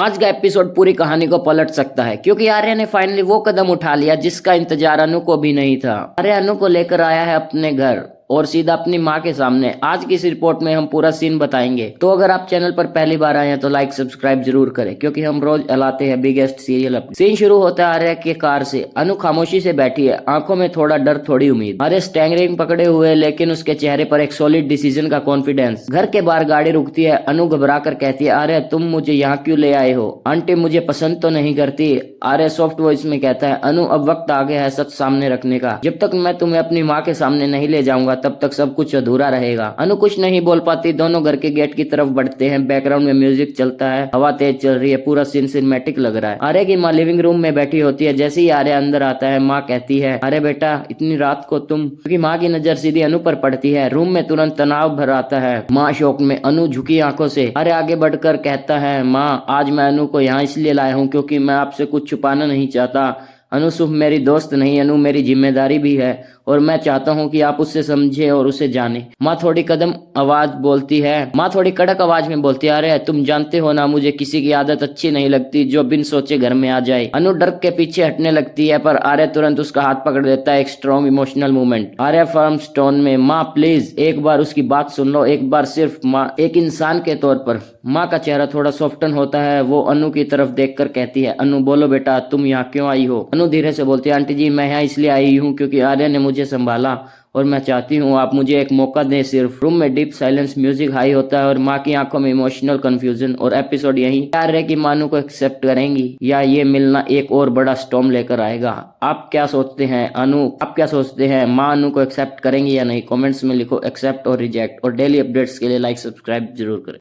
आज का एपिसोड पूरी कहानी को पलट सकता है क्योंकि आर्य ने फाइनली वो कदम उठा लिया जिसका इंतजार अनु को भी नहीं था। आर्य अनु को लेकर आया है अपने घर और सीधा अपनी माँ के सामने। आज की इस रिपोर्ट में हम पूरा सीन बताएंगे, तो अगर आप चैनल पर पहली बार आए हैं तो लाइक सब्सक्राइब जरूर करें क्योंकि हम रोज लाते हैं बिगेस्ट सीरियल अपडेट। सीन शुरू होता है आर्य के कार से। अनु खामोशी से बैठी है, आंखों में थोड़ा डर थोड़ी उम्मीद। आर्य स्टेयरिंग पकड़े हुए लेकिन उसके चेहरे पर एक सॉलिड डिसीजन का कॉन्फिडेंस। घर के बाहर गाड़ी रुकती है। अनु घबरा कर कहती है, आर्य तुम मुझे यहाँ क्यों ले आए हो? आंटी मुझे पसंद तो नहीं करती? आर्य सॉफ्ट वॉइस में कहता है, अनु अब वक्त आ गया है सच सामने रखने का। जब तक मैं तुम्हें अपनी माँ के सामने नहीं ले जाऊंगा तब तक सब कुछ अधूरा रहेगा। अनु कुछ नहीं बोल पाती। दोनों घर के गेट की तरफ बढ़ते हैं। बैकग्राउंड में म्यूजिक चलता है, हवा तेज चल रही है, पूरा सीन सिनेमैटिक लग रहा है। आर्य की माँ लिविंग रूम में बैठी होती है। जैसे ही आर्य अंदर आता है माँ कहती है, अरे बेटा इतनी रात को तुम? क्योंकि माँ की नजर सीधी अनु पर पड़ती है। रूम में तुरंत तनाव भर आता है। माँ शौक में। अनु झुकी आंखों से। आर्य आगे बढ़कर कहता है, माँ आज मैं अनु को यहाँ इसलिए लाया हूँ क्योंकि मैं आपसे कुछ छुपाना नहीं चाहता। अनु सिर्फ मेरी दोस्त नहीं, अनु मेरी जिम्मेदारी भी है और मैं चाहता हूँ कि आप उससे समझे और उसे जाने। माँ थोड़ी कड़क आवाज में बोलती है, अरे तुम जानते हो ना मुझे किसी की आदत अच्छी नहीं लगती जो बिन सोचे घर में आ जाए। अनु डर के पीछे हटने लगती है पर आर्य तुरंत उसका हाथ पकड़ देता है। एक स्ट्रॉन्ग इमोशनल मूवमेंट। आर्य फर्म स्टोन में, माँ प्लीज एक बार उसकी बात सुन लो, एक बार सिर्फ माँ, एक इंसान के तौर पर। माँ का चेहरा थोड़ा सॉफ्टन होता है। वो अनु की तरफ देखकर कहती है, अनु बोलो बेटा तुम यहाँ क्यों आई हो? अनु धीरे से बोलती है, आंटी जी मैं यहाँ इसलिए आई हूँ क्योंकि आर्य ने मुझे संभाला और मैं चाहती हूँ आप मुझे एक मौका दें सिर्फ। रूम में डीप साइलेंस, म्यूजिक हाई होता है और माँ की आंखों में इमोशनल कंफ्यूजन। और एपिसोड यही आर्य की मानू को एक्सेप्ट करेंगी या ये मिलना एक और बड़ा स्टॉर्म लेकर आएगा? आप क्या सोचते हैं? आप क्या सोचते हैं? माँ अनु को एक्सेप्ट करेंगी या नहीं? कॉमेंट्स में लिखो एक्सेप्ट और रिजेक्ट। और डेली अपडेट्स के लिए लाइक सब्सक्राइब जरूर करें।